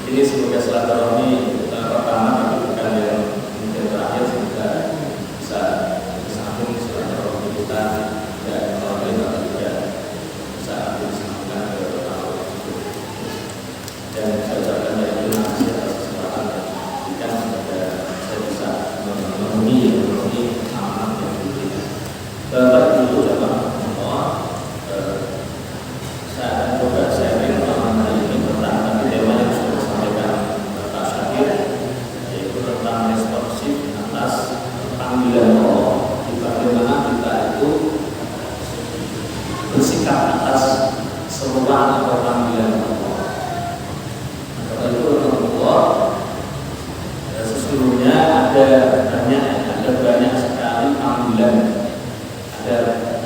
Ini semoga silaturahmi pertama ini amanat yang diberikan. Bapak Ibu jamaah semua, saya akan coba sharing tentang hari ini tentang tapi tema yang sudah disampaikan Pak Syakir, yaitu tentang responsif atas panggilan Allah. Bagaimana kita itu bersikap atas seruan atau panggilan Allah. Maka itu Allah sesungguhnya ada banyak sekali panggilan, ada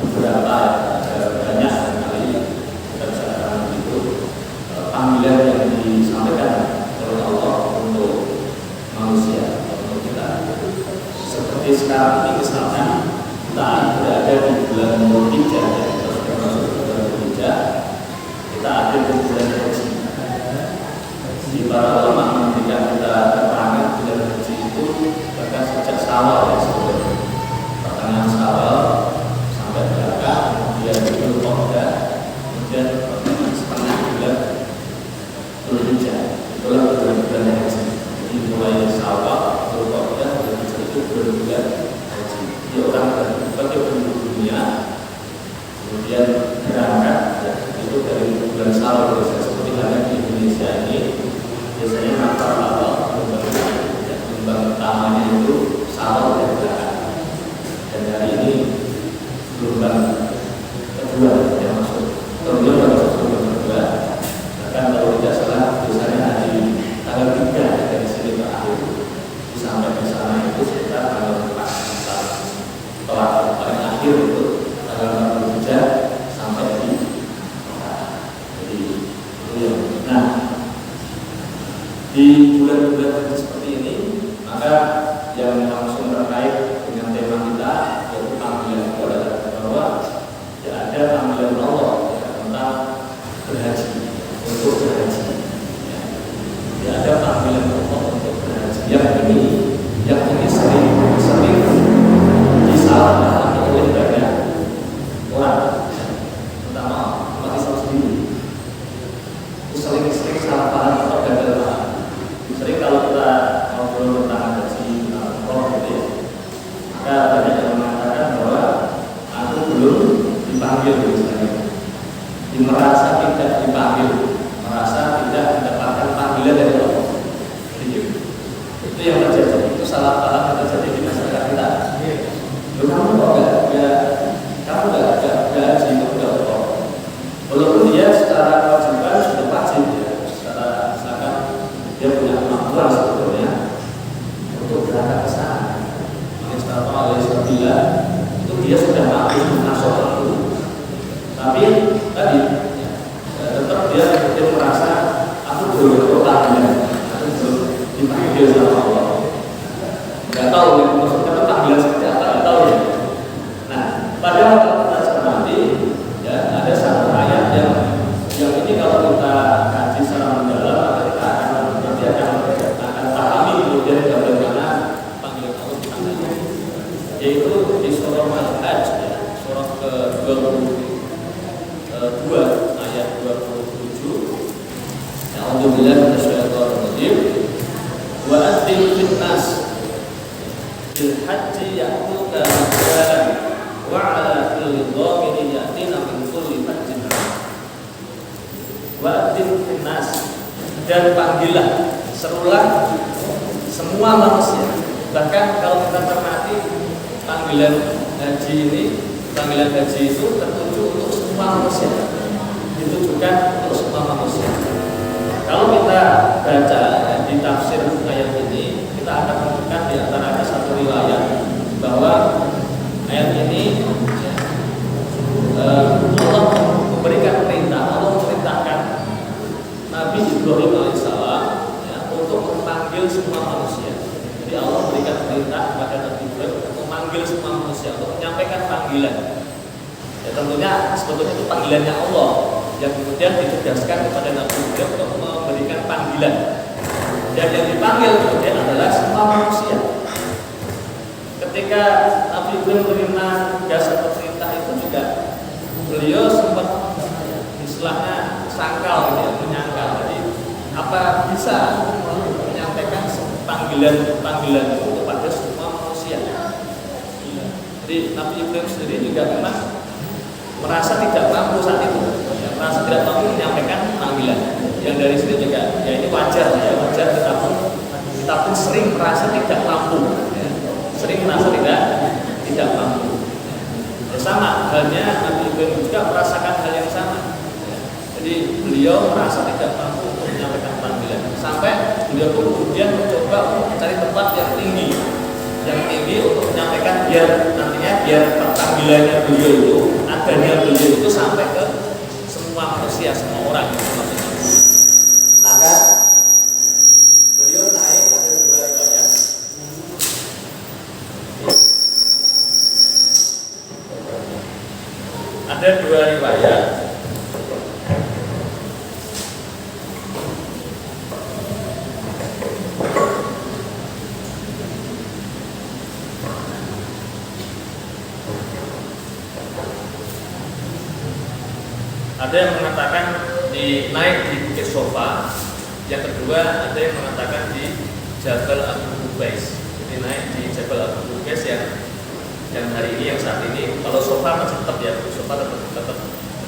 beberapa, ada banyak sekali kita bisa katakan itu panggilan yang disampaikan oleh Allah untuk manusia, untuk kita. Seperti sekarang ini misalnya kita berada di bulan Dzulhijjah, kita sudah masuk ke bulan Dzulhijjah, kita ada di bulan haji. Di para ulama memberikan kita keterangan bulan haji itu bahkan sejak Syawal ya sebetulnya, pertengahan Syawal sampai belakang, kemudian Dzulqa'dah, kemudian setengah bulan Dzulhijjah, itulah bulan haji. Jadi mulai Syawal, Dzulqa'dah, Dzulhijjah itu bulan haji. Jadi orang bagi penduduk dunia kemudian berangkat ya, itu dari bulan Syawal, seperti halnya di Indonesia ini biasanya Natal gelombang utamanya itu Syawal dan belakang, dan hari ini gelombang kedua yang masuk, gelombang kedua, bahkan kalau tidak salah biasanya hari tanggal 3 dari sini ke akhir sampai ke sana itu sekitar tanggal 4 setelah paling akhir itu tanggal 47 sampai di jadi itu yang nah di bulan-bulan seperti ini maka yang langsung terkait dengan tema kita yaitu panggilan kepada bahwa ya ada panggilan Allah ya, tentang berhaji, untuk berhaji ya ada panggilan Allah untuk berhaji yang ini sering disalahpahami oleh banyak orang, terutama umat Islam sendiri. Sering salah paham atau gagal paham. Sering kalau kita ngobrol tentang haji, tentang umroh gitu ya, maka banyak yang mengatakan bahwa aku belum dipanggil misalnya, merasa tidak dipanggil, merasa tidak mendapatkan panggilan dari Allah. Itu yang terjadi, itu salah paham yang terjadi di masyarakat kita. Kamu kok kamu nggak haji, kamu nggak umroh, walaupun dia secara kewajiban sudah wajib ya, secara misalkan dia punya kemampuan sebetulnya untuk berangkat ke sana. Itu dia sudah mampu nasional itu, tapi tadi ya, tetap dia kemudian merasa aku belum panggilan, aku belum dipanggil sama Allah. Nggak tahu ya, maksudnya panggilan seperti apa, nggak tahu ya. Nah, padahal kalau kita cermati ya ada satu ayat yang ini kalau kita kaji secara mendalam maka kita akan pahami kemudian bagaimana panggilan Allah dipanggil, yaitu di surah Al-Hajj ya, surah ke-22 ayat 27. A'udzubillahi minasyaitonir rajim. Wa adzim fin-nas bil hajji ya'tuka rijalan wa 'ala kulli dhamirin ya'tina min kulli fajjin. Wa adzim fin-nas, dan panggillah, serulah semua manusia. Bahkan kalau kita cermati panggilan haji ini, panggilan haji itu tertuju untuk semua manusia, ditujukan untuk semua manusia. Kalau kita baca di tafsir ayat ini, kita akan menemukan di antaranya satu riwayat bahwa ayat ini Allah memberikan perintah, Allah memerintahkan Nabi Ibrahim alaihissalam ya, untuk memanggil semua manusia. Jadi Allah memberikan perintah kepada Nabi Ibrahim untuk memanggil semua manusia, untuk menyampaikan panggilan. Ya tentunya sebetulnya itu panggilannya Allah yang kemudian ditugaskan kepada Nabi Ibrahim untuk memberikan panggilan. Dan yang dipanggil kemudian adalah semua manusia. Ketika Nabi Ibrahim menerima tugas atau perintah itu juga beliau sempat istilahnya sangkal, ya, menyangkal. Jadi apa bisa menyampaikan panggilan itu kepada semua manusia? Jadi Nabi Ibrahim sendiri juga memang merasa tidak mampu saat itu, ya, merasa tidak mampu menyampaikan panggilan. Yang dari sini juga, ya ini wajar, ya wajar kita pun sering merasa tidak mampu, ya, sering merasa tidak mampu. Ya, sama halnya Nabi Ibrahim juga merasakan hal yang sama. Ya, jadi beliau merasa tidak mampu untuk menyampaikan panggilan, sampai beliau pun kemudian mencoba untuk mencari tempat yang tinggi untuk menyampaikan biar panggilannya beliau itu, adanya beliau itu sampai ke semua manusia, semua orang itu maksudnya. Maka beliau naik, ada dua riwayat. Ada dua riwayat. Ada yang mengatakan naik di Bukit Sofa, yang kedua ada yang mengatakan di Jabal Abu Qubais. Jadi naik di Jabal Abu Qubais yang hari ini, yang saat ini, kalau Sofa masih tetap ya, Sofa tetap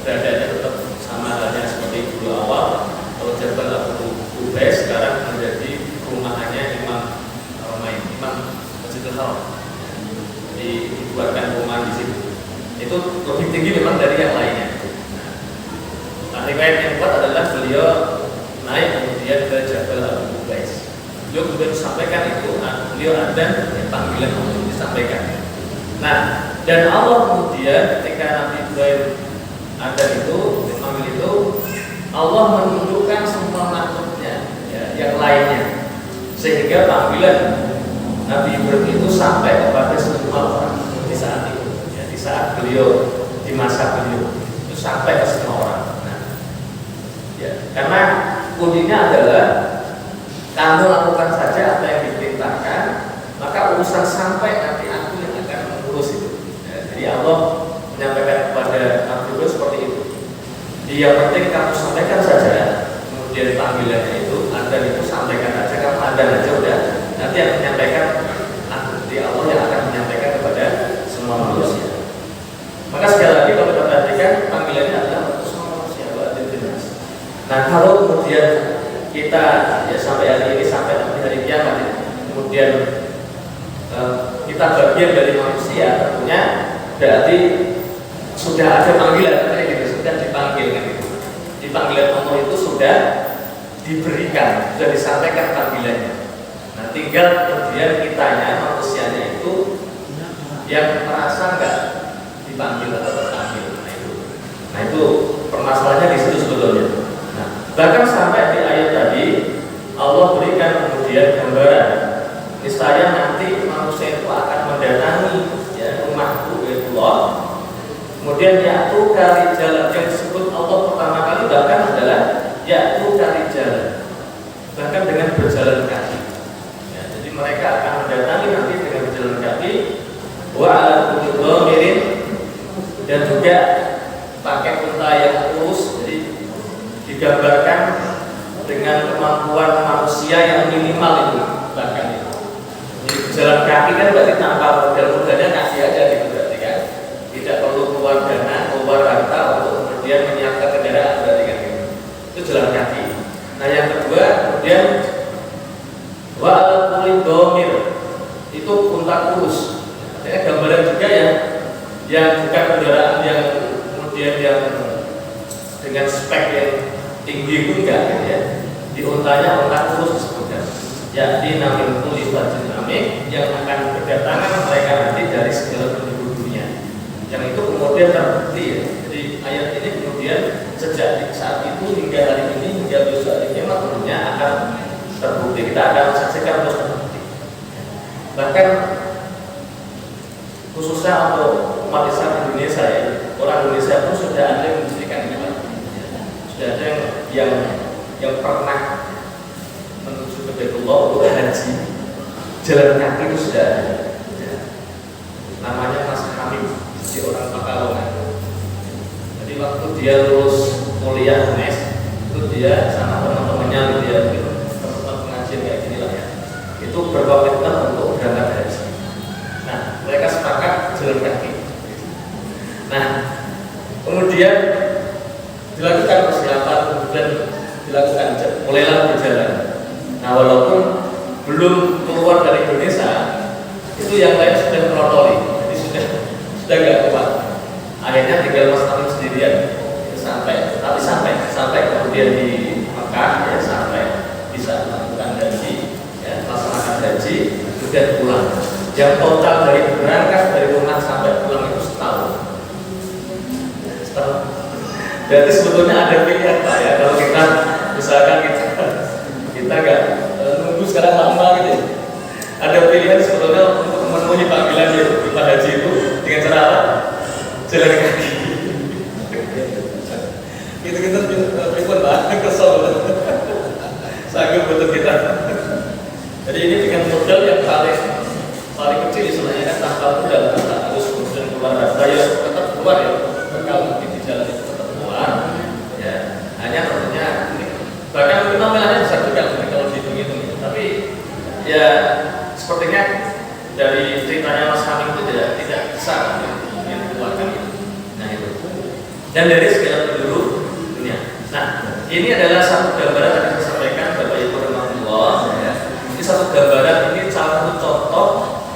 beradanya tetap sama halnya seperti dulu awal. Kalau Jabal Abu Qubais sekarang menjadi perumahannya Imam Masjidil Haram. Jadi dibuatkan rumah di situ. Itu lebih tinggi memang dari yang lainnya. Riwayat yang kuat adalah beliau naik kemudian ke Jabal Abu Qubais. Beliau kemudian sampaikan itu, beliau adzan panggilan untuk disampaikan. Nah, dan Allah kemudian ketika Nabi Ibrahim adzan itu, dipanggil itu, Allah menunjukkan semua makhluknya, ya, yang lainnya, sehingga panggilan Nabi Ibrahim itu sampai kepada semua orang di saat itu, ya, di saat beliau, di masa beliau itu sampai ke semua orang. Ya, karena kuncinya adalah kamu lakukan saja apa yang diperintahkan, maka urusan sampai nanti aku yang akan mengurus itu. Ya, jadi Allah menyampaikan kepada Nabi Ibrahim seperti itu. Jadi yang penting kamu sampaikan saja, kemudian panggilannya itu, adzan itu sampaikan saja, kamu adzan aja udah. Nanti yang menyampaikan aku, jadi Allah yang akan menyampaikan kepada semua manusia. Maka sekali lagi kalau kita perhatikan panggilannya adalah nah, kalau kemudian kita ya sampai hari ini, sampai nanti hari kiamat ya, kemudian kita bagian dari manusia, tentunya berarti sudah ada panggilan, kayak gitu, sudah dipanggil kan gitu. Di panggilan Allah itu sudah diberikan, sudah disampaikan panggilannya. Nah, tinggal kemudian kitanya, manusianya itu yang merasa enggak dipanggil atau terpanggil. Nah itu permasalahannya di situ sebetulnya. Bahkan sampai di ayat tadi Allah berikan kemudian gambaran, niscaya nanti manusia itu akan mendatangi ya, rumahku Baitullah. Kemudian yaitu kari jalan yang disebut Allah pertama kali bahkan adalah yaitu kari jalan, bahkan dengan berjalan kaki. Ya, jadi mereka akan mendatangi nanti dengan berjalan kaki, wa ala kulli dhamirin, dan juga pakai unta yang lurus. Jadi digambarkan dengan kemampuan manusia yang minimal itu, bahkan itu. Jadi berjalan kaki kan berarti tanpa modal-modalnya kaki aja gitu berarti kan. Tidak perlu keluar dana, keluar harta untuk kemudian menyiapkan kendaraan berarti kan gitu. Itu jalan kaki. Nah yang kedua kemudian wa al-kulli dhamir, itu unta kurus. Artinya gambaran juga yang bukan kendaraan yang kemudian yang dengan spek yang tinggi itu enggak gitu ya. Di untanya unta kurus disebutkan. Yakni namin kulli fajrin amik, yang akan berdatangan mereka nanti dari segala penjuru dunia. Yang itu kemudian terbukti ya. Jadi ayat ini kemudian sejak saat itu hingga hari ini, hingga besok hari ini tentunya akan terbukti. Kita akan saksikan terus terbukti. Bahkan khususnya untuk umat Islam Indonesia ya, orang Indonesia pun sudah ada yang membuktikan ini. Sudah ada yang pernah menuju ke Baitullah untuk haji jalan kaki itu sudah ada. Namanya Mas Hamid, di orang Pekalongan. Jadi waktu dia lulus kuliah UNES, itu dia sama teman-temannya dia tempat pengajian kayak gini lah ya. Itu berkomitmen untuk berangkat haji. Nah, mereka sepakat jalan kaki. Nah, kemudian dilakukan persiapan, kemudian dilakukan mulailah berjalan. Nah, walaupun belum keluar dari Indonesia, itu yang lain sudah merotoli, jadi sudah nggak kuat. Akhirnya tinggal Mas Amin sendirian sampai kemudian di Mekah, ya, sampai bisa melakukan haji, ya, melaksanakan haji, kemudian pulang. Yang total dari berangkat dari rumah sampai pulang itu setahun. Berarti sebetulnya ada pilihan Pak, ya, kalau kita misalkan kita nggak nunggu sekarang lama gitu, ada pilihan sebetulnya untuk memenuhi panggilan di haji itu dengan cara apa? Jalan kaki. Kita pribun Pak, kesel sanggup betul kita. Jadi ini dengan modal yang paling kecil istilahnya kan, tanpa modal, tanpa harus kemudian keluar data, ya tetap keluar ya, kalau di jalan itu tetap keluar, ya hanya tentunya bahkan mungkin nominalnya besar juga kalau dihitung-hitung, tapi ya sepertinya dari ceritanya Mas Hamim itu tidak besar yang dikeluarkan itu. Nah itu, dan dari segala penjuru dunia. Nah ini adalah satu gambaran yang saya sampaikan Bapak Ibu rahimahullah, ya. Ini satu gambaran, ini salah satu contoh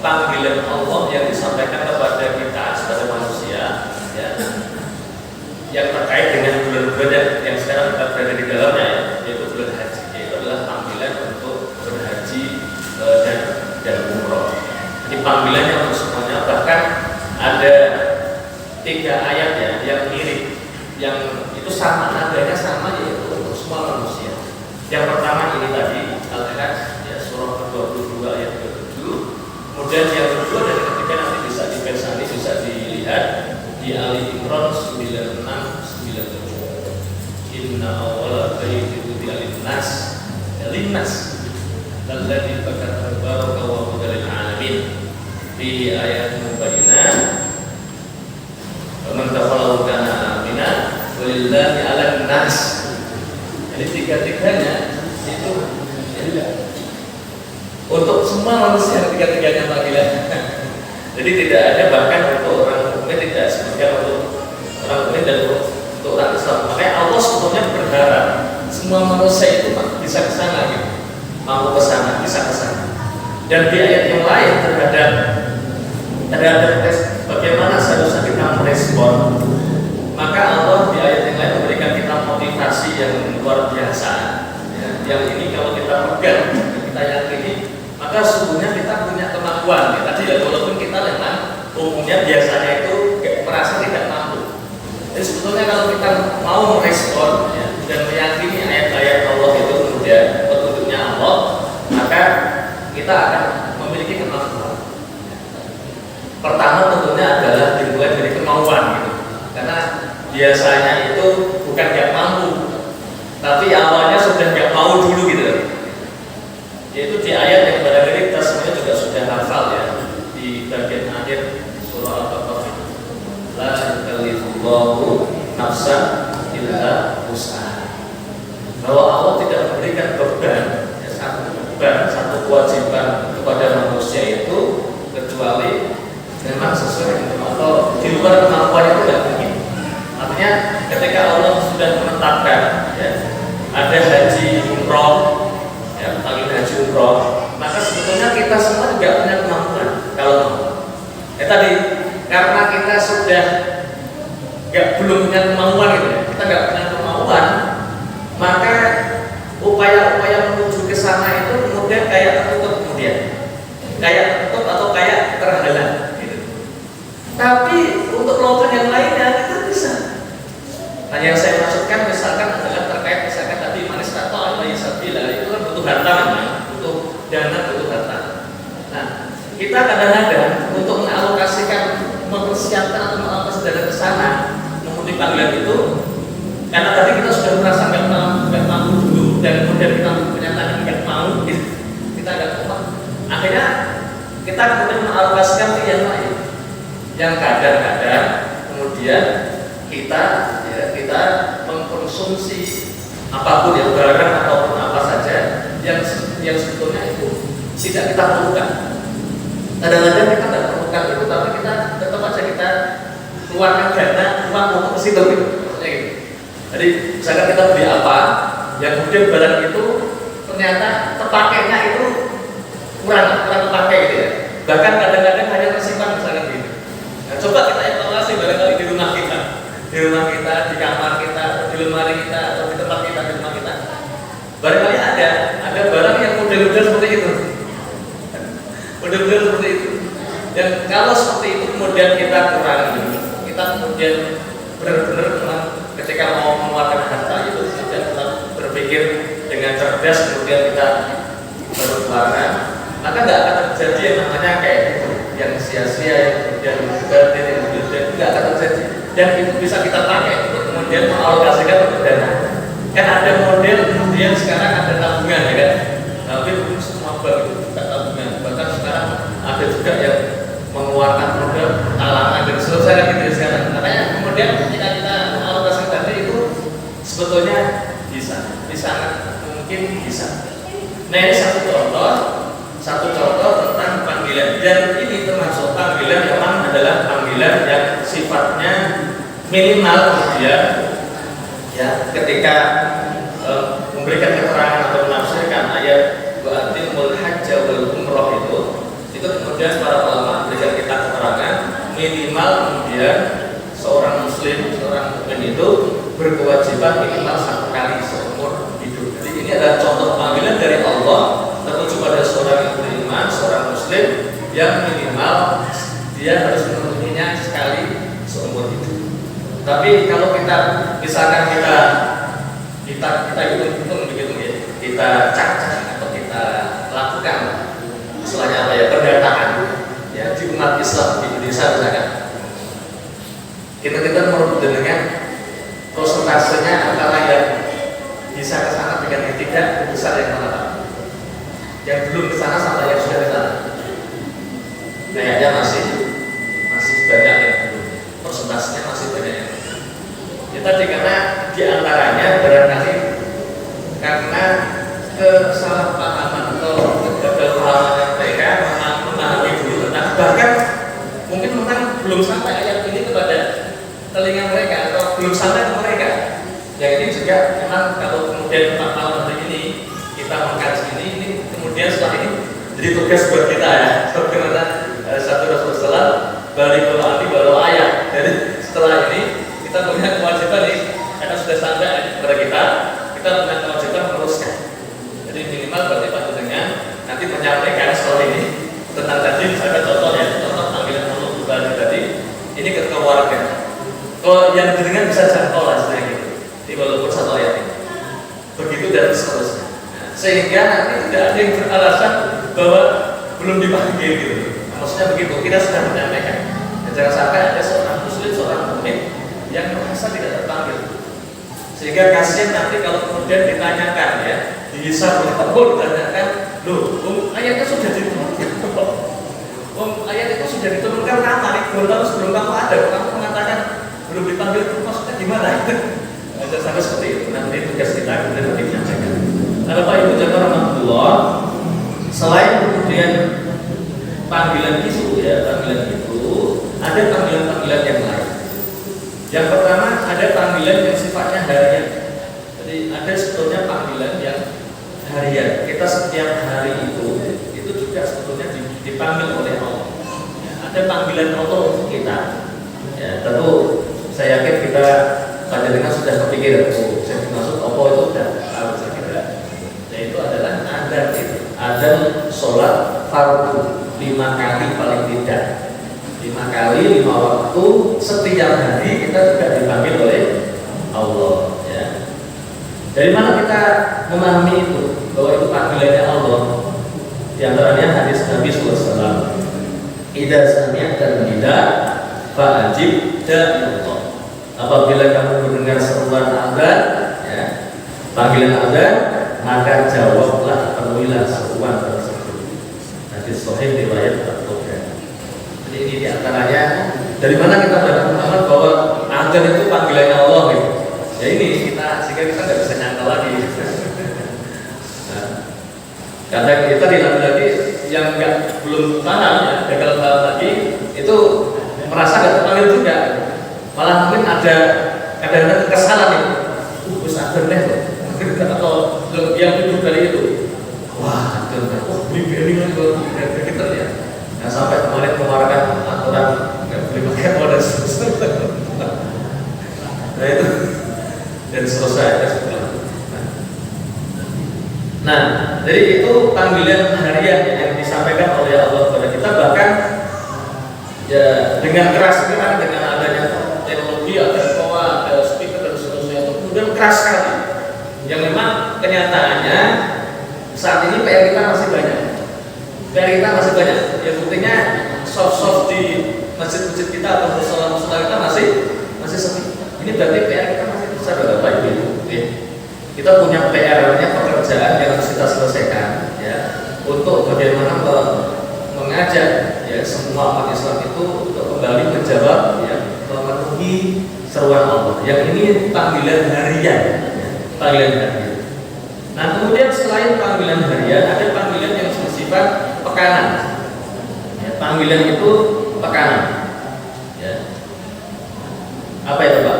panggilan Allah yang disampaikan kepada kita sebagai manusia, ya, yang terkait dengan bulan-bulan yang sekarang kita berada di dalamnya, ya, yaitu bulan haji. Itu adalah panggilan untuk berhaji dan umroh. Jadi panggilannya untuk semuanya. Bahkan ada 3 ayat ya yang mirip, yang itu sama, nadanya sama, yaitu untuk semua manusia. Yang pertama ini tadi Al-Hajj, ya, surah ke-22 ayat 27. Kemudian yang kedua dan ketiga nanti bisa dipersani, bisa dilihat di Ali Imran 96 97. Inna awwala baitin wudi'a lin-nas, lin-nas alladzi baraka wa hudan lil alamin. Di ayat mubayyinah, man taqallahu kana amina walillahi 'alan nas. Jadi tiga-tiganya itu untuk semua manusia, tiga-tiganya panggilan. Jadi tidak ada bahkan untuk orang mukmin, tidak sebagian untuk orang mukmin dan untuk orang Islam. Makanya Allah sebetulnya berharap semua manusia itu bisa ke sana, gitu. Mau ke sana, bisa ke sana. Dan di ayat yang lain terhadap bagaimana seharusnya kita merespon, maka Allah di ayat yang lain memberikan kita motivasi yang luar biasa, ya. Yang ini kalau kita pegang, kita yakini, maka sesungguhnya kita punya kemampuan, ya. Tadi ya, walaupun kita memang umumnya biasanya itu merasa tidak mampu. Jadi sebetulnya kalau kita mau merespon, ya, dan meyakini ayat-ayat Allah itu kemudian petunjuknya Allah, maka kita akan memiliki kemampuan. Pertama tentunya adalah dimulai dari kemauan, gitu. Karena biasanya itu bukan nggak mampu, tapi awalnya sudah nggak mau dulu, gitu. Yaitu di ayat yang barangkali kita semuanya juga sudah hafal, ya, di bagian akhir surah Al-Baqarah, la yukallifullahu nafsan illa wus'aha. Bahwa Allah tidak memberikan beban, ya, satu kewajiban kepada manusia itu kecuali memang sesuai atau di luar kemampuan itu tidak mungkin. Artinya ketika Allah sudah menetapkan, ya, ada haji umroh, ya, haji umroh, maka sebetulnya kita semua tidak punya kemampuan kalau mau. Tadi karena kita sudah belum punya kemampuan, gitu, ya, kita nggak punya kemampuan, maka upaya-upaya menuju ke sana itu kemudian kayak tertutup, atau kayak terhalang. Tapi untuk melakukan yang lainnya kita bisa. Nah, yang saya maksudkan misalkan adalah terkait misalkan tadi manis atau alaihi sabila, itu kan butuh harta, butuh dana, butuh harta. Nah, kita kadang-kadang untuk mengalokasikan, mempersiapkan atau mengalokasi dana ke sana memenuhi panggilan itu, karena tadi kita sudah merasa nggak mampu dulu, dan kemudian kita menyatakan nggak mau, kita nggak kuat. Akhirnya kita kemudian mengalokasikan ke yang lain, yang kadang-kadang kemudian kita mengkonsumsi apapun, yang barang ataupun apa saja yang sebetulnya itu tidak kita perlukan. Kadang-kadang kita tidak perlukan itu, tapi kita tetap keluarkan dana uang untuk ke situ gitu. Maksudnya gitu. Jadi misalkan kita beli apa, yang kemudian barang itu ternyata terpakainya itu kurang terpakai gitu ya. Bahkan kadang-kadang hanya tersimpan misalkan gitu. Nah, coba kita evaluasi barangkali di rumah kita, di kamar kita, atau di lemari kita, atau di tempat kita, di rumah kita. Barangkali ada barang yang model-model seperti itu. Model-model seperti itu. Dan kalau seperti itu kemudian kita kurangi, kita kemudian benar-benar ketika mau mengeluarkan harta itu kemudian kita berpikir dengan cerdas, kemudian kita berkeluarkan, maka tidak akan terjadi yang namanya kayak itu, yang sia-sia, yang kemudian berarti, yang kemudian tidak akan terjadi. Dan itu bisa kita pakai untuk kemudian mengalokasikan untuk dana. Kan ada model kemudian sekarang ada tabungan ya kan, tapi belum semua bank itu buka tabungan. Bahkan sekarang ada juga yang mengeluarkan modal talangan dan seterusnya gitu ya sekarang. Makanya kemudian ketika kita mengalokasikan dana itu sebetulnya bisa mungkin bisa. Nah ini satu contoh tentang panggilan, dan ini termasuk panggilan yang memang adalah panggilan yang sifatnya minimal kemudian ya ketika memberikan keterangan atau menafsirkan ayat wa atimul hajja wal umrah itu kemudian para ulama memberikan kita keterangan minimal kemudian seorang muslim, seorang mukmin itu berkewajiban minimal 1 kali seumur hidup. Jadi ini adalah contoh panggilan dari Allah tertuju pada seorang yang beriman, seorang muslim yang minimal dia harus memenuhinya sekali seumur hidup. Tapi kalau kita misalkan kita hitung begitu ya, kita cacah atau kita lakukan istilahnya apa ya, pendataan ya di umat Islam di Indonesia misalkan, kita menurut dengan persentasenya antara yang bisa ke sana dengan yang tidak besar yang mana Pak? Yang belum ke sana sama yang sudah ke sana? Kayaknya masih banyak yang belum. Persentasenya masih banyak yang belum. Ya tadi karena diantaranya barangkali karena kesalahpahaman atau kegagalan mereka memahami dulu tentang, bahkan mungkin memang belum sampai ayat ini kepada telinga mereka atau belum sampai ke mereka. Yang ini juga memang kalau kemudian 4 tahun hari ini kita mengkaji ini kemudian setelah ini jadi tugas buat kita ya. Bagaimana satu Rasulullah balik baru ayat. Jadi setelah ini kita punya kewajiban nih, karena sudah sampai kepada kita punya kewajiban meneruskan. Jadi minimal berarti Pak dengan nanti menyampaikan setelah ini tentang tadi misalkan contoh panggilan Allah kembali tadi ini ke keluarga. Kalau yang dengan bisa jangkau lah sebenarnya gitu. Jadi walaupun 1 ayat ini begitu dan seterusnya. Sehingga nanti tidak ada yang beralasan bahwa belum dipanggil gitu. Maksudnya begitu, kita sudah menyampaikan. Jangan sampai ada seorang muslim, seorang mukmin yang merasa tidak terpanggil. Sehingga kasihan nanti kalau kemudian ditanyakan ya, dihisab ditanyakan, loh, ayatnya sudah diturunkan. Ayat itu sudah diturunkan lama nih, 2 tahun sebelum kamu ada, kamu mengatakan belum dipanggil, itu maksudnya gimana? Jangan sampai seperti itu. Nanti tugas kita kemudian nanti menyampaikan. Nah, Bapak Ibu jamaah rahmatullah, selain kemudian panggilan itu ya, ada panggilan-panggilan yang lain. Yang pertama ada panggilan yang sifatnya harian. Jadi ada sebetulnya panggilan yang harian. Kita setiap hari itu juga sebetulnya dipanggil oleh Allah. Ya, ada panggilan Allah untuk kita. Ya, tentu saya yakin kita pada dengan sudah berpikir, saya dimaksud apa itu sudah tahu saya kira. Yaitu adalah adzan sholat fardu 5 kali paling tidak. 5 kali 5 waktu setiap hari kita juga dipanggil oleh Allah. Ya. Dari mana kita memahami itu bahwa itu panggilannya Allah? Di antaranya hadis Nabi SAW. Idza sami'ta nida fa'ajib da'illah. Apabila kamu mendengar seruan adzan, ya, panggilan adzan, maka jawablah, penuhilah seruan tersebut. Hadis sahih riwayat At-Tabrani. Jadi ini di antaranya dari mana kita dapat pemahaman bahwa adzan itu panggilannya Allah gitu. Ya ini sehingga kita nggak bisa nyangka lagi. Karena kita lagi yang belum paham ya, gagal paham lagi itu merasa nggak terpanggil juga. Malah mungkin ada kadang-kadang kekesalan itu. Wis ada nih atau yang lebih dari itu. Wah, beli kan kita ya. Nah, sampai kemarin mengeluarkan aturan nggak boleh pakai modal nah itu dan selesai. Nah, jadi itu panggilan harian yang disampaikan oleh Allah kepada kita, bahkan ya dengan keras kan, dengan adanya teknologi, ada toa, ada speaker dan seterusnya itu kemudian keras sekali. Yang memang kenyataannya saat ini PR kita masih banyak. PR kita masih banyak. Ya buktinya soft di masjid-masjid kita atau musola-musola kita masih sepi. Ini berarti PR kita masih besar berapa itu? Kita punya PR-nya, pekerjaan yang harus kita selesaikan ya, untuk bagaimana mengajak ya semua umat Islam itu untuk kembali menjawab ya, memenuhi seruan Allah. Yang ini panggilan harian ya, panggilan harian. Nah, kemudian selain panggilan harian ada panggilan yang bersifat pekanan ya, panggilan itu pekanan ya. Apa itu Pak?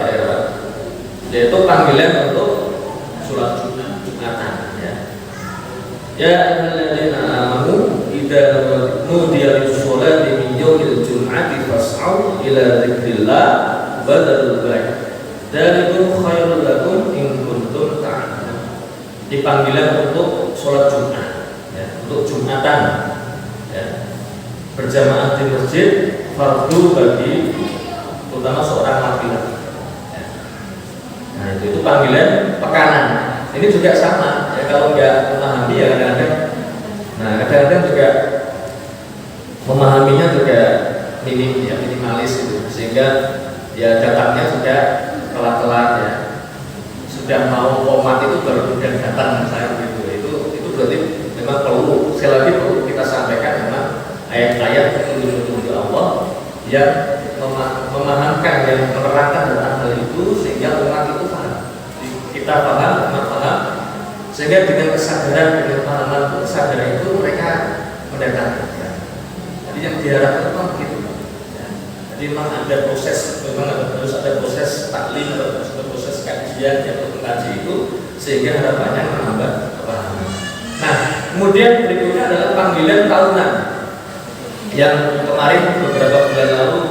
Yaitu panggilan untuk sholat Jumatan ya. Ya ayyuhalladzina amanu idza nudiya lis-sholati min yaumil jum'ati fas'au ila dzikrillah wa dzarul bai'. Dzalikum khairul lakum in kuntum ta'lamun. Dipanggilan untuk sholat Jumat ya, untuk Jumatan ya. Berjamaah di masjid fardu bagi terutama seorang laki-laki. Nah, itu panggilan pekanan. Ini juga sama ya, kalau nggak memahami ya kadang-kadang. Nah, kadang-kadang juga memahaminya juga minimalis itu, sehingga ya datangnya juga telat-telat ya. Sudah mau komat itu baru kemudian datang saya gitu. Itu berarti memang perlu sekali lagi perlu kita sampaikan memang ayat-ayat petunjuk Allah yang memahamkan, yang menerangkan tentang hal itu sehingga umat itu paham, kita paham, umat paham, sehingga dengan kesadaran, dengan pemahaman, kesadaran itu mereka mendatangkan ya. Jadi yang diharapkan memang begitu ya. Jadi memang ada proses, memang harus ada proses taklim, harus ada proses kajian yang mengkaji itu sehingga harapannya menambah kepahaman. Nah, kemudian berikutnya adalah panggilan tahunan yang kemarin beberapa bulan lalu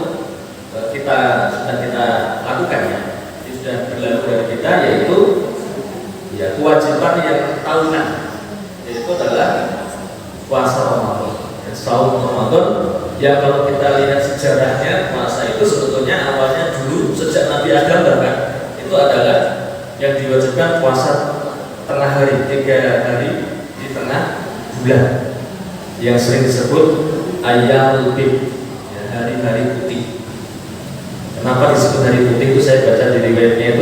sudah kita lakukan ya, ini sudah berlalu dari kita, yaitu ya kewajiban yang tahunan, yaitu adalah puasa Ramadan, saum Ramadan. Ya kalau kita lihat sejarahnya, puasa itu sebetulnya awalnya dulu sejak Nabi Adam bahkan itu adalah yang diwajibkan puasa tengah hari, 3 hari di tengah bulan, yang sering disebut Ayyamul Bid, ya, hari-hari putih. Kenapa disebut hari putih itu saya baca di riwayatnya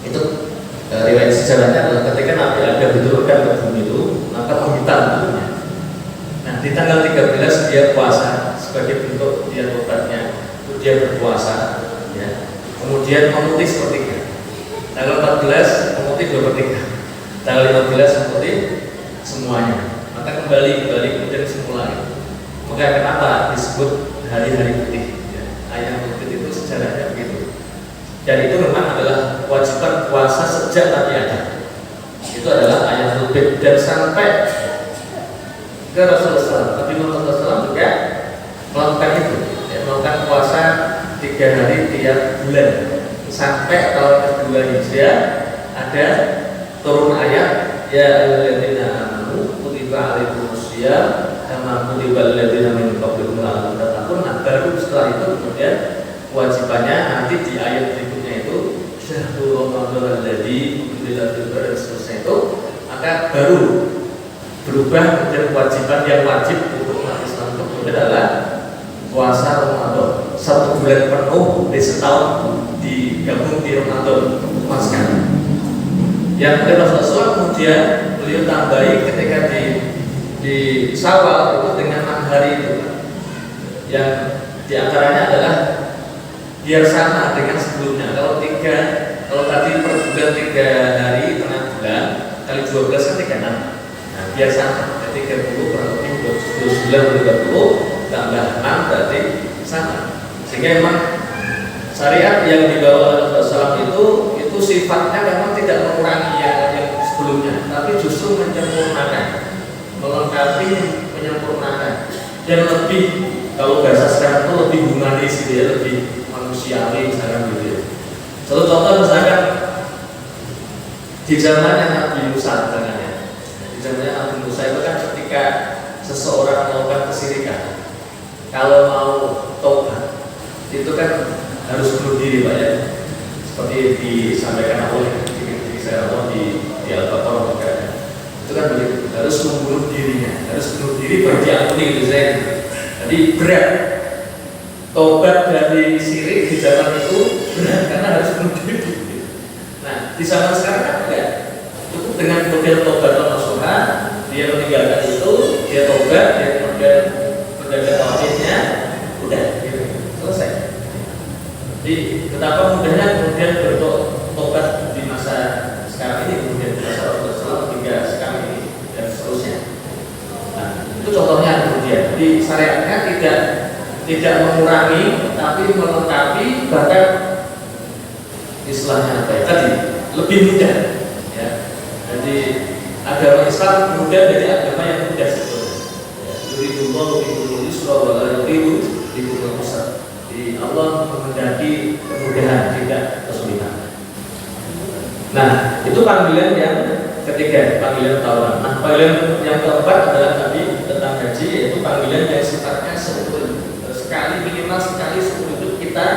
itu riwayat sejarahnya adalah ketika Nabi Adam diturunkan ke bumi itu maka menghitam tubuhnya. Nah di tanggal 13 dia puasa sebagai bentuk dia tobatnya, dia berpuasa ya. Kemudian memutih sepertiga. Tanggal 14 memutih 2/3. Tanggal 15 memutih semuanya. Maka kembali kemudian semula. Maka kenapa disebut hari-hari putih? Ayam putih itu sejarahnya begitu. Dan itu memang adalah kewajiban puasa sejak Nabi Adam. Itu adalah ayam putih dan sampai ke Rasulullah. Nabi Muhammad SAW juga melakukan itu, ya, melakukan puasa 3 hari tiap bulan sampai tahun kedua Hijriah ada turun ayat ya ayyuhalladzina amanu kutiba alaikumusiyam kama kutibal ladzina min qablikum la'allakum tattaqun. Nah, baru setelah itu kemudian kewajibannya nanti di ayat berikutnya itu syahrul ramadan alladzi unzila fihi dan seterusnya itu, maka baru berubah menjadi kewajiban yang wajib untuk umat Islam itu kemudian adalah puasa Ramadan 1 bulan penuh di setahun digabung di Ramadan pasca. Yang Rasulullah kemudian beliau tambahi ketika di Syawal itu dengan 6 hari itu, yang diantaranya adalah biar sama dengan sebelumnya. Kalau tadi per bulan 3 hari tengah bulan kali 12 kan 36. Nah, biar sama. Jadi 30 kurang lebih 29 tambah 6 berarti sama. Sehingga memang syariat yang dibawa oleh Rasulullah itu sifatnya memang tidak mengurangi yang sebelumnya, tapi justru menyempurnakan, melengkapi, menyempurnakan, dan lebih, kalau bahasa sekarang itu lebih humanis gitu ya, lebih manusiawi misalkan gitu ya. Satu contoh misalkan di zamannya Nabi Musa katanya, di zamannya Nabi Musa itu kan ketika seseorang melakukan kesirikan, kalau mau tobat itu kan harus bunuh diri Pak ya, seperti disampaikan oleh di saya di Al-Baqarah juga, itu kan begitu, harus membunuh dirinya, harus bunuh diri baru diampuni gitu saya. Jadi berat, tobat dari syirik di zaman itu berat karena harus bunuh diri. Nah di zaman sekarang kan enggak, cukup dengan model tobat nasuha, dia meninggalkan itu, dia tobat, dia kemudian menjaga tauhidnya, udah gitu, selesai. Jadi betapa mudahnya kemudian bertobat di masa sekarang ini, kemudian di masa Rasulullah hingga sekarang ini dan seterusnya. Nah itu contohnya kemudian. Jadi syariatnya tidak mengurangi, tapi melengkapi, bahkan istilahnya apa ya tadi, lebih mudah. Ya. Jadi agama Islam kemudian jadi agama yang mudah sebetulnya. Yuridullahu bikumul yusra wa la yuridu bikumul usra. Jadi Allah menghendaki kemudahan, tidak kesulitan. Nah, itu panggilan yang ketiga, panggilan tahunan. Nah, panggilan yang keempat adalah tadi tentang gaji, yaitu panggilan yang sifatnya seumur sekali, minimal sekali seumur hidup kita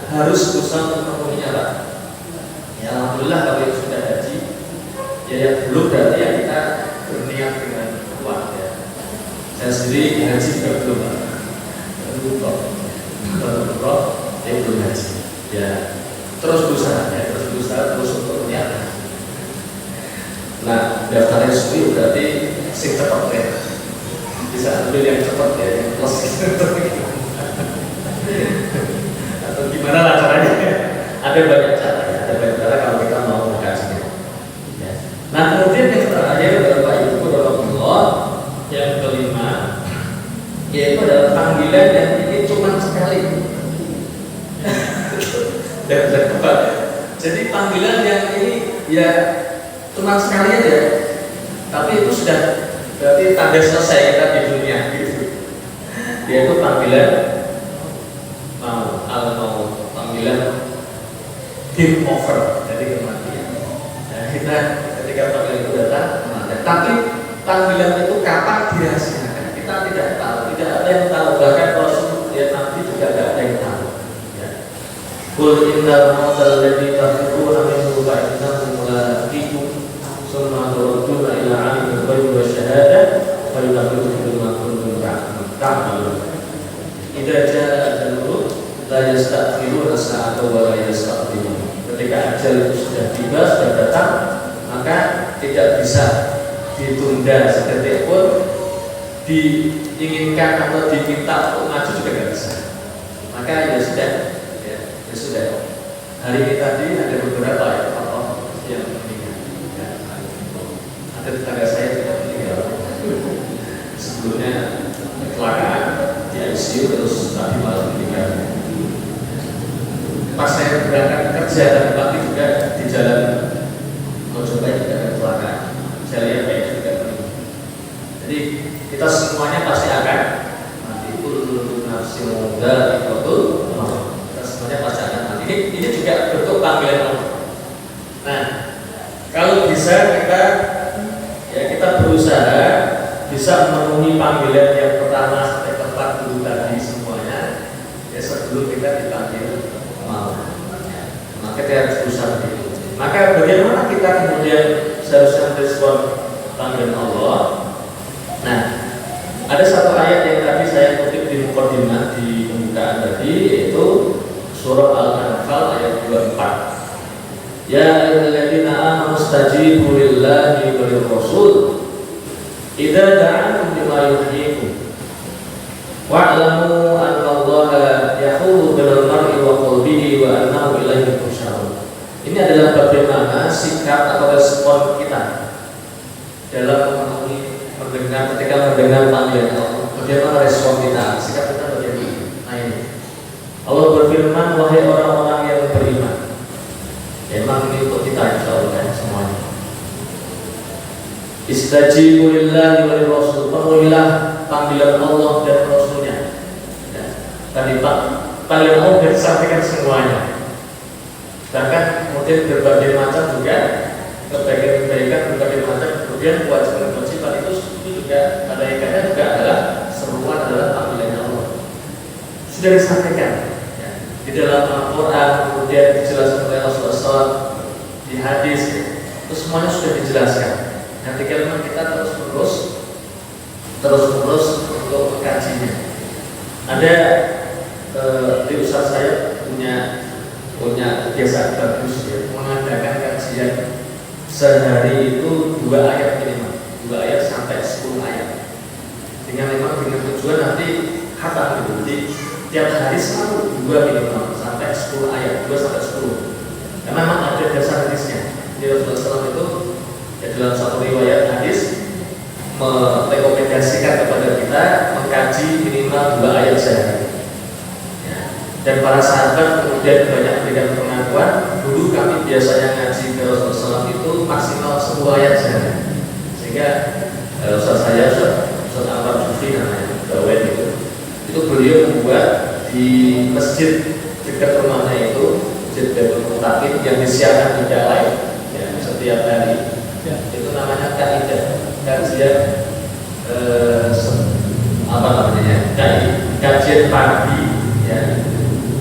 harus berusaha untuk memenuhinya Pak. Ya alhamdulillah kalau yang sudah haji, ya yang belum berarti ya kita berniat dengan kuat ya. Saya sendiri haji juga belum Pak. Belum, ya belum haji. Ya terus berusaha, terus untuk niat. Nah daftarnya resmi berarti sing cepat ya. Bisa ambil yang cepat ya, yang plus. Atau gimana lah caranya? Ada banyak cara ya, ada banyak cara kalau kita mau mengkajinya. Ya. Nah kemudian yang terakhir Bapak Ibu Allah, yang kelima, yaitu adalah panggilan yang ini cuma sekali. Dan tepat. Jadi panggilan yang ini ya cuma sekali aja, tapi itu sudah berarti tanda selesai kita di dunia gitu. Yaitu panggilan al-maut, panggilan game over, jadi kematian. Nah, kita ketika panggilan itu datang kematian. Tapi panggilan itu kapan dirahasiakan kita tidak tahu, tidak ada yang tahu. Bahkan Rasul ya Nabi juga tidak ada yang tahu. Qul innal mautal ladzi tafirruna minhu fa innahu mulaqikum summa turadduna ila 'alimil ghaibi wasyahadah fa yunabbi'ukum bima kuntum ta'malun. Idza jaa ajalun la yastakhiruna sa'atan wa la yastaqdimun. Ketika ajal itu sudah tiba, sudah datang, maka tidak bisa ditunda sedetik pun, diinginkan atau diminta untuk maju juga tidak bisa. Maka ya sudah. Sudah. Hari ini tadi ada beberapa ya tokoh yang meninggal. Ya. Ada tetangga saya juga meninggal. Sebelumnya kecelakaan di ICU, terus tadi malam meninggal. Pas saya berangkat kerja dan pagi juga di jalan Mojokerto juga ada kecelakaan. Saya lihat kayak juga meninggal. Jadi kita semuanya pasti akan mati. Kullu nafsin dha'iqatul maut. Pasti akan mati. Ini juga bentuk panggilan Allah. Nah, kalau bisa kita berusaha bisa memenuhi panggilan yang pertama sampai keempat dulu tadi semuanya, ya sebelum kita dipanggil mau. Maka kita harus berusaha begitu. Maka bagaimana kita kemudian seharusnya merespon panggilan Allah? Nah, ada satu ayat yang tadi saya kutip di mukadimah di pembukaan tadi, yaitu Surah Al-Anfal ayat 24. Ya ayyuhalladzina amanu stajibu lillahi wa lirrasul idza da'akum lima yuhyikum wa'lamu anna Allaha yahulu bainal mar'i wa qalbihi wa annahu ilaihi tusyarun. Ini adalah bagaimana sikap atau respon kita dalam mendengar ketika mendengar panggilan Allah. Bagaimana respon kita, sikap kita bagaimana? Nah ini Allah berfirman, wahai orang-orang Istajibu lillahi wa lirrasul, penuhilah panggilan Allah dan Rasulnya. Ya. Tadi panggilan Allah sudah disampaikan semuanya. Bahkan kemudian berbagai macam juga kebaikan-kebaikan, berbagai macam kemudian kewajiban-kewajiban itu juga pada ikatnya juga adalah seruan adalah panggilan Allah. Sudah disampaikan ya, di dalam Al-Quran, kemudian dijelaskan oleh Rasulullah SAW di hadis, itu semuanya sudah dijelaskan. Nah, tinggal memang kita terus menerus untuk mengkajinya. Ada di usaha saya punya kebiasaan bagus ya, mengadakan kajian sehari itu 2 ayat minimal, 2 ayat sampai 10 ayat. Dengan tujuan nanti khatam gitu. Jadi tiap hari selalu 2 minimal sampai 10 ayat, 2 sampai 10. Karena memang ada dasar hadisnya. Jadi Rasulullah SAW itu ya, dalam satu riwayat hadis merekomendasikan kepada kita mengkaji minimal 2 ayat sehari. Ya. Dan para sahabat kemudian banyak memberikan pengakuan. Dulu kami biasanya ngaji ke Rasulullah SAW itu maksimal 10 ayat sehari. Sehingga Ustaz saya, Ustaz Anwar Jufi namanya, Bawen itu beliau membuat di masjid dekat rumahnya itu masjid Baitul Muttaqin yang disiarkan di lain ya, setiap hari ya. Itu namanya kajian apa namanya kajian pagi ya,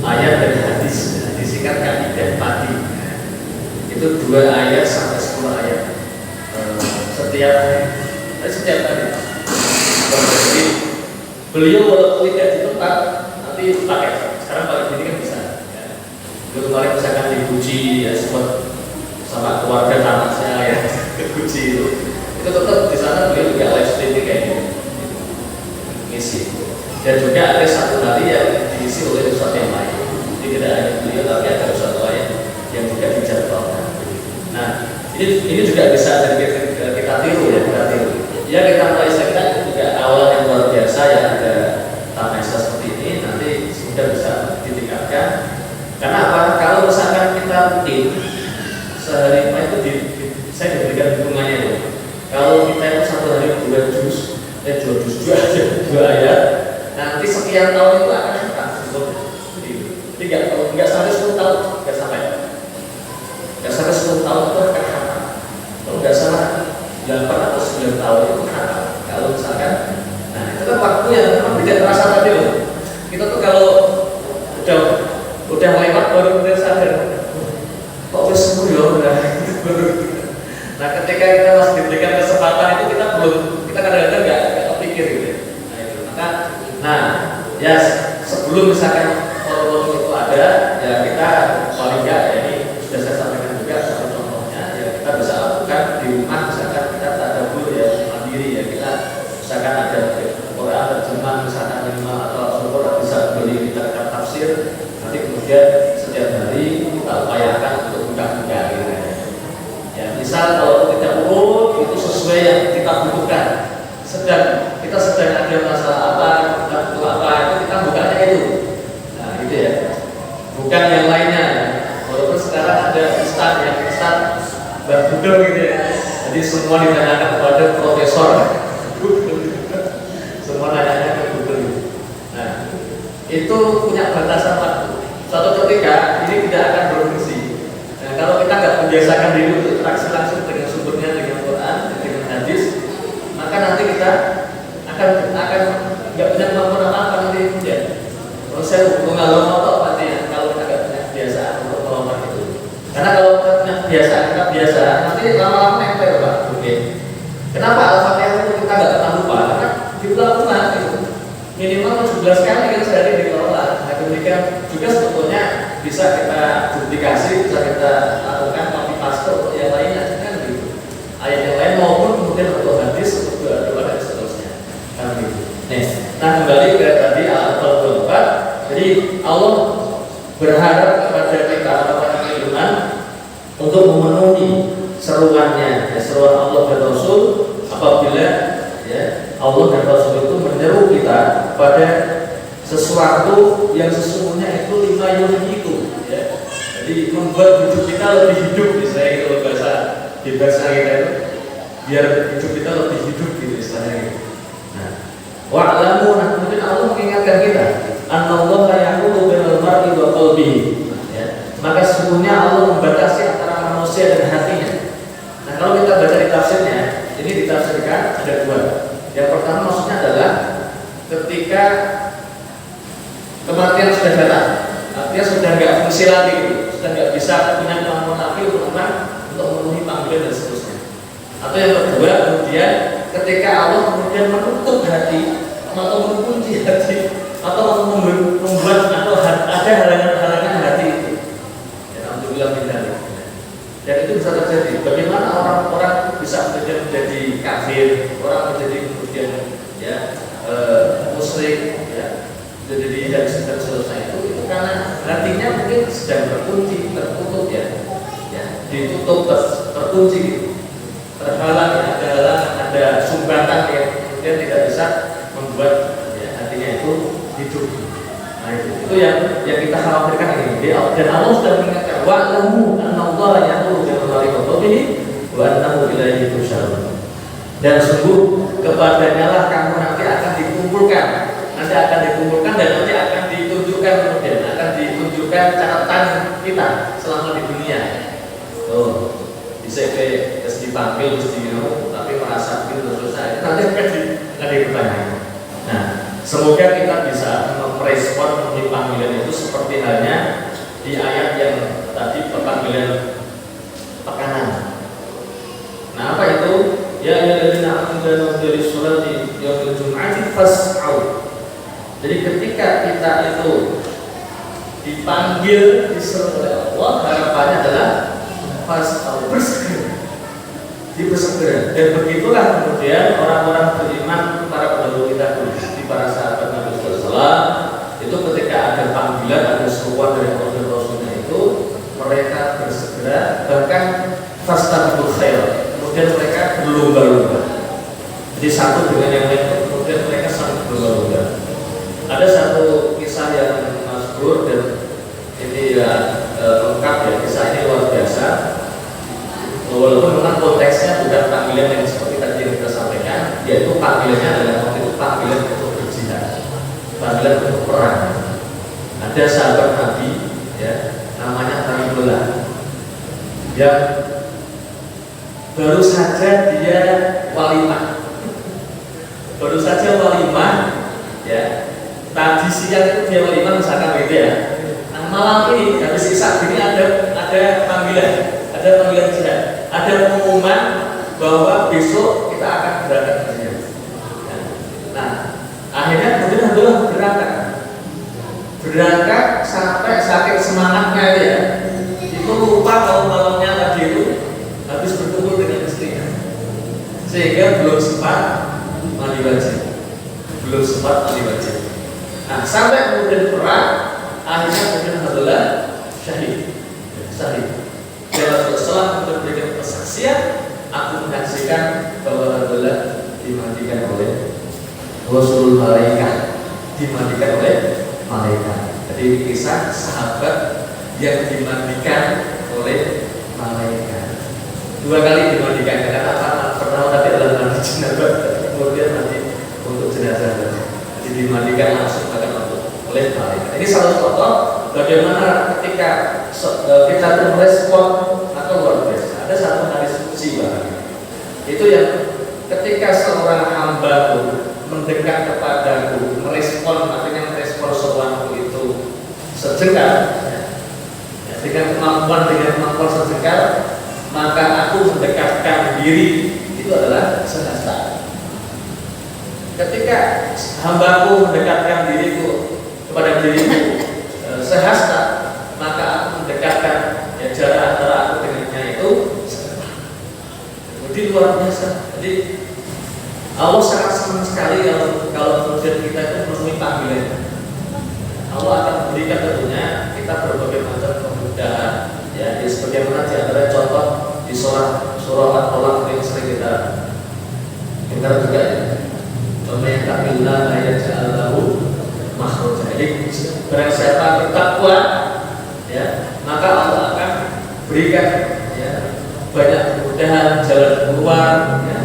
ayat dan hadis disingkat kajian pagi ya. Itu 2 ayat sampai 10 ayat setiap hari. Jadi beliau walaupun tidak di tempat nanti pakai, sekarang pakai gini kan bisa ya. Beliau kemarin misalkan dipuji ya, sama keluarga anak saya ya, dipuji itu tetap di sana beliau juga live streaming kayak gitu, ngisi. Dan juga ada satu hari yang diisi oleh ustadz yang lain. Jadi tidak hanya beliau tapi ada ustadz lain yang juga dijadwalkan. Nah ini juga bisa kita tiru ya, Ya kita mulai kita juga awal yang luar biasa ya, ada tamesa seperti ini nanti sudah bisa ditingkatkan. Karena apa? Kalau misalkan kita rutin sehari itu saya diberikan hitungannya loh. Kalau kita itu satu hari 2 juz, 2 ayat, nanti sekian tahun itu akan datang. Jadi nggak sampai 10 tahun, nggak sampai 10 tahun itu akan datang. Kalau nggak salah 8 atau 9 tahun itu datang. Kalau misalkan, nah itu kan waktu yang memang tidak terasa tadi loh. Kita tuh kalau udah lewat baru kita sadar, kok wis sembuh ya udah. Nah ketika kita masih diberikan kesempatan itu kita kadang-kadang nggak kepikir gitu. Nah itu nah ya sebelum misalkan foto itu ada ya kita paling nggak ya ini sudah saya sampaikan juga satu contohnya ya kita bisa lakukan di rumah. Misalkan kita tadabbur ya mandiri ya, kita misalkan ada Quran terjemah misalkan minimal atau Al-Quran bisa beli kita tafsir, nanti kemudian setiap hari kita upayakan untuk buka-buka gitu ya. Misal kalau tidak itu sesuai yang kita butuhkan, kita sedang ada masalah apa, kita butuh apa, itu kita bukanya itu. Nah gitu ya, bukan yang lainnya. Walaupun sekarang ada instan Google gitu ya. Jadi semua ditanyakan kepada profesor. Semua nanya ke Google. Nah itu punya batasan waktu. Suatu ketika ini tidak akan berfungsi. Nah, kalau kita nggak membiasakan diri untuk interaksi langsung dengan sumbernya, dengan Quran, dengan hadis, maka nanti kita akan nggak punya kemampuan apa nanti ya. Kalau saya mengalami motor nanti ya, kalau kita nggak punya kebiasaan untuk melakukan itu. Karena kalau kita punya kebiasaan, nanti lama-lama nempel Pak. Oke. Kenapa Al-Fatihah itu kita nggak pernah lupa? Karena diulang-ulang itu minimal 17 kali kan sehari dikelola. Nah demikian juga sebetulnya bisa kita duplikasi, bisa kita lakukan copy paste untuk yang lainnya kan begitu. Ayat yang lain maupun kemudian untuk hadis, untuk doa dan seterusnya kan begitu. Nah kembali ke tadi Al-Fatihah 4. Jadi Allah berharap kepada kita orang-orang beriman untuk memenuhi seruannya, ya, seruan Allah dan Rasul apabila ya Allah dan Rasul itu menyeru kita pada sesuatu yang sesungguhnya itu lima yuhyiku ya. Jadi membuat hidup kita lebih hidup, misalnya kalau bahasa kita itu biar hidup kita lebih hidup gitu istilahnya gitu. Nah, wa'lamu, nah kemudian Allah mengingatkan kita, anallaha yahulu bainal mar'i wa qalbihi. Ya. Maka sesungguhnya Allah membatasi antara manusia dan hatinya. Nah, kalau kita baca di tafsirnya, ini ditafsirkan ada dua. Yang pertama maksudnya adalah ketika kematian sudah datang, artinya sudah nggak fungsi lagi, sudah nggak bisa punya kemampuan lagi untuk memenuhi panggilan dan seterusnya. Atau yang kedua, kemudian ketika Allah kemudian menutup hati atau mengunci hati atau membuat atau ada halangan-halangan hati itu. Ya, alhamdulillah minta. Dan itu bisa terjadi. Bagaimana orang-orang bisa menjadi kafir, orang menjadi kemudian ya musyrik, ya jadi dan seterusnya itu karena hatinya mungkin sedang terkunci, tertutup ya ditutup, terkunci gitu. Terhalang, ada halangan, ada sumbatan yang kemudian tidak bisa membuat ya, hatinya itu hidup. Nah itu yang kita khawatirkan ini. Dan Allah sudah mengingatkan, wa'lamu annallaha yahulu bainal mar'i wa qalbihi wa annahu ilaihi tusyarun. Dan sungguh kepadanya lah kamu nanti akan dikumpulkan, dan nanti akan ditunjukkan kemudian akan ditunjukkan catatan kita selama di dunia. Bisa dipanggil terus tapi merasa gitu terus itu nanti akan dipertanyakan. Nah, semoga kita bisa merespon panggilan itu seperti halnya di ayat yang tadi panggilan tekanan. Nah, apa itu? Ya ayyuhalladzina amanu dari surat yaumil jum'ati fas'au. Jadi ketika kita itu dipanggil disuruh oleh Allah, harapannya adalah fas'au, bersegera. Dan begitulah kemudian orang-orang beriman, para pendahulu kita dulu, di para sahabat Nabi SAW itu ketika ada panggilan, ada seruan dari Allah dan Rasulnya itu mereka bersegera, bahkan fastabiqul khair. Kemudian mereka berlomba-lomba. Jadi satu dengan yang lain, kemudian mereka saling berlomba-lomba. Ada satu kisah yang masyhur dan ini ya lengkap ya, kisah ini luar biasa. Walaupun memang konteksnya bukan panggilan yang seperti tadi yang kita sampaikan, yaitu panggilannya adalah waktu itu panggilan untuk berjihad, panggilan untuk perang. Ada sahabat Nabi, ya, namanya Habibullah, yang baru saja dia walimah, ya. Tadi siang itu dia walimah misalkan gitu ya. Nah malam ini habis isya ini ada panggilan jihad, ada pengumuman bahwa besok kita akan berangkat ke jihad. Nah akhirnya kemudian Abdullah berangkat sampai saking semangatnya ya, itu lupa kalau malamnya tadi itu habis berkumpul dengan istrinya, sehingga belum sempat mandi wajib. Nah, sampai kemudian perang, akhirnya kemudian adalah syahid. Dan setelah memberikan kesaksian, aku menyaksikan bahwa adalah dimandikan oleh Rasul malaikat, Jadi kisah sahabat yang dimandikan oleh malaikat. 2 kali dimandikan, karena pertama tadi adalah mandi jenazah, kemudian mandi untuk jenazah. Jadi dimandikan langsung oleh malaikat. Ini salah contoh bagaimana ketika kita merespon atau luar biasa. Ada satu hadis qudsi bahkan. Itu yang ketika seorang hamba mendekat kepadaku, merespon seruanku itu sejengkal, ya, dengan kemampuan sejengkal, maka aku mendekatkan diri, itu adalah sehasta. Ketika hambaku mendekatkan diriku kepada diriku sehasta, maka aku mendekatkan ya, jarak antara aku dengannya itu sebentar. Jadi luar biasa. Jadi Allah sangat senang sekali kalau kemudian kita itu memenuhi panggilan. Allah akan memberikan tentunya kita berbagai macam kemudahan. Ya, sebagaimana di antara contoh di surah At-Talaq yang sering kita juga ya. Meyakinkan ayat Allahu makhluk. Jadi barang siapa bertakwa, ya, maka Allah akan berikan ya, banyak kemudahan jalan keluar, ya,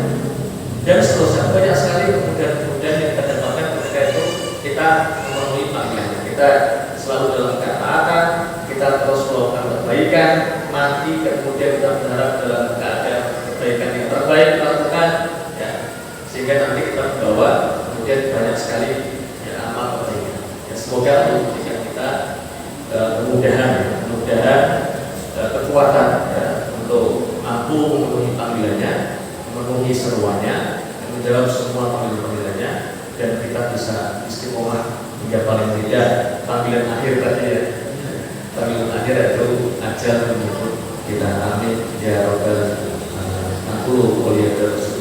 dan seterusnya. Banyak sekali kemudahan-kemudahan yang kita dapatkan ketika itu kita memenuhi panggilannya. Kita selalu dalam ketaatan, kita terus melakukan kebaikan, mati kemudian kita berharap dalam keadaan kebaikan yang terbaik kita lakukan, ya, sehingga nanti kita membawa kemudian banyak sekali ya, amal kebaikan. Ya, semoga memberikan kita kemudahan kekuatan ya, untuk mampu memenuhi panggilannya, memenuhi seruannya, menjawab semua panggilan-panggilannya, dan kita bisa istiqomah hingga paling tidak panggilan akhir tadi ya. Panggilan akhir itu ajal menyebut kita, amin ya rabbal alamin. Aku kuliah terus